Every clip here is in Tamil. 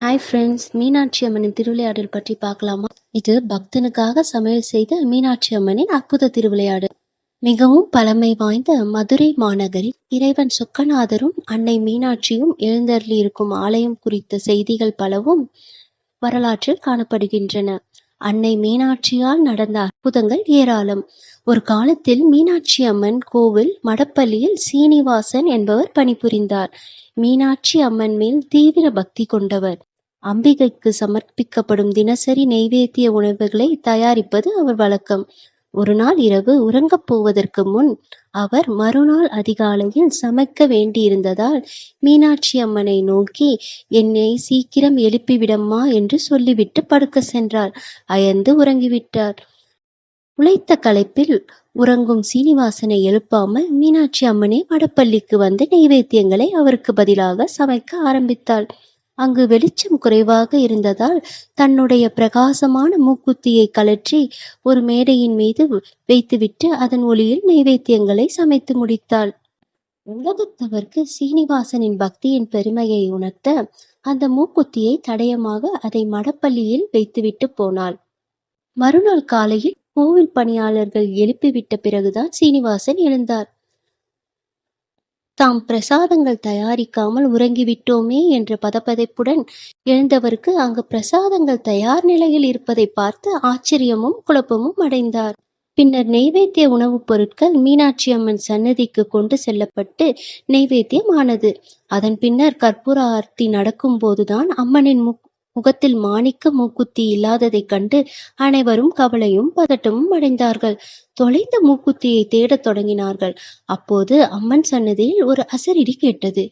ஹாய் ஃப்ரெண்ட்ஸ், மீனாட்சி அம்மனின் திருவிளையாடல் பற்றி பார்க்கலாமா? இது பக்தனுக்காக சமையல் செய்த மீனாட்சி அம்மனின் அற்புத திருவிளையாடல். மிகவும் பழமை வாய்ந்த மதுரை மாநகரில் இறைவன் சொக்கநாதரும் அன்னை மீனாட்சியும் எழுந்தருளியிருக்கும் ஆலயம் குறித்த செய்திகள் பலவும் வரலாற்றில் காணப்படுகின்றன. அன்னை மீனாட்சியால் நடந்த அற்புதங்கள் ஏராளம். ஒரு காலத்தில் மீனாட்சி அம்மன் கோவில் மடப்பள்ளியில் சீனிவாசன் என்பவர் பணிபுரிந்தார். மீனாட்சி அம்மன் மேல் தீவிர பக்தி கொண்டவர். அம்பிகைக்கு சமர்ப்பிக்கப்படும் தினசரி நெய்வேத்திய உணவுகளை தயாரிப்பது அவர் வழக்கம். ஒரு நாள் இரவு உறங்கப் போவதற்கு முன் அவர் மறுநாள் அதிகாலையில் சமைக்க வேண்டியிருந்ததால் மீனாட்சி அம்மனை நோக்கி, என்னை சீக்கிரம் எழுப்பிவிடம்மா என்று சொல்லிவிட்டு படுக்க சென்றார். அயர்ந்து உறங்கிவிட்டார். உழைத்த களைப்பில் உறங்கும் சீனிவாசனை எழுப்பாமல் மீனாட்சி அம்மனே மடப்பள்ளிக்கு வந்து நெய்வேத்தியங்களை அவருக்கு பதிலாக சமைக்க ஆரம்பித்தாள். அங்கு வெளிச்சம் குறைவாக இருந்ததால் தன்னுடைய பிரகாசமான மூக்குத்தியை கழற்றி ஒரு மேடையின் மீது வைத்துவிட்டு அதன் ஒளியில் நைவேத்தியங்களை சமைத்து முடித்தாள். உலகத்தவர்க்கு சீனிவாசனின் பக்தியின் பெருமையை உணர்த்த அந்த மூக்குத்தியை தடயமாக அதை மடப்பள்ளியில் வைத்துவிட்டு போனாள். மறுநாள் காலையில் கோவில் பணியாளர்கள் எழுப்பிவிட்ட பிறகுதான் சீனிவாசன் எழுந்தார். தாம் பிரசாதங்கள் தயாரிக்காமல் உறங்கிவிட்டோமே என்ற பதபதைப்புடன் எழுந்தவருக்கு அங்கு பிரசாதங்கள் தயார் நிலையில் இருப்பதை பார்த்து ஆச்சரியமும் குழப்பமும் அடைந்தார். பின்னர் நெய்வேத்திய உணவுப் பொருட்கள் மீனாட்சி அம்மன் சன்னதிக்கு கொண்டு செல்லப்பட்டு நெய்வேத்தியம் ஆனது. அதன் பின்னர் கற்பூர ஆர்த்தி நடக்கும் போதுதான் அம்மனின் முகத்தில் மாணிக்க மூக்குத்தி இல்லாததைக் கண்டு அனைவரும் கவலையும் பதட்டமும் அடைந்தார்கள். தொலைந்த மூக்குத்தியை தேடத் தொடங்கினார்கள். அப்போது அம்மன் சன்னதியில் ஒரு அசரீரி கேட்டது.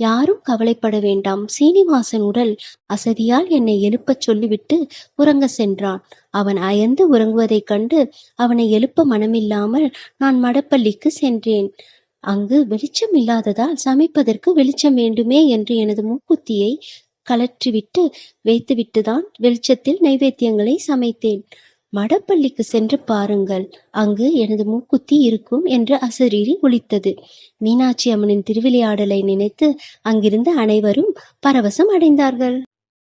யாரும் கவலைப்பட வேண்டாம், சீனிவாசன் உடல் அசதியால் என்னை எழுப்பச் சொல்லிவிட்டு உறங்க சென்றான். அவன் அயர்ந்து உறங்குவதைக் கண்டு அவனை எழுப்ப மனமில்லாமல் நான் மடப்பள்ளிக்கு சென்றேன். அங்கு வெளிச்சம் இல்லாததால் சமைப்பதற்கு வெளிச்சம் வேண்டுமே என்று எனது மூக்குத்தியை கழற்றிவிட்டு வைத்துவிட்டுதான் வெளிச்சத்தில் நைவேத்தியங்களை சமைத்தேன். மடப்பள்ளிக்கு சென்று பாருங்கள், அங்கு எனது மூக்குத்தி இருக்கும் என்று அசரீரி ஒலித்தது. மீனாட்சி அம்மனின் திருவிளையாடலை நினைத்து அங்கிருந்த அனைவரும் பரவசம் அடைந்தார்கள்.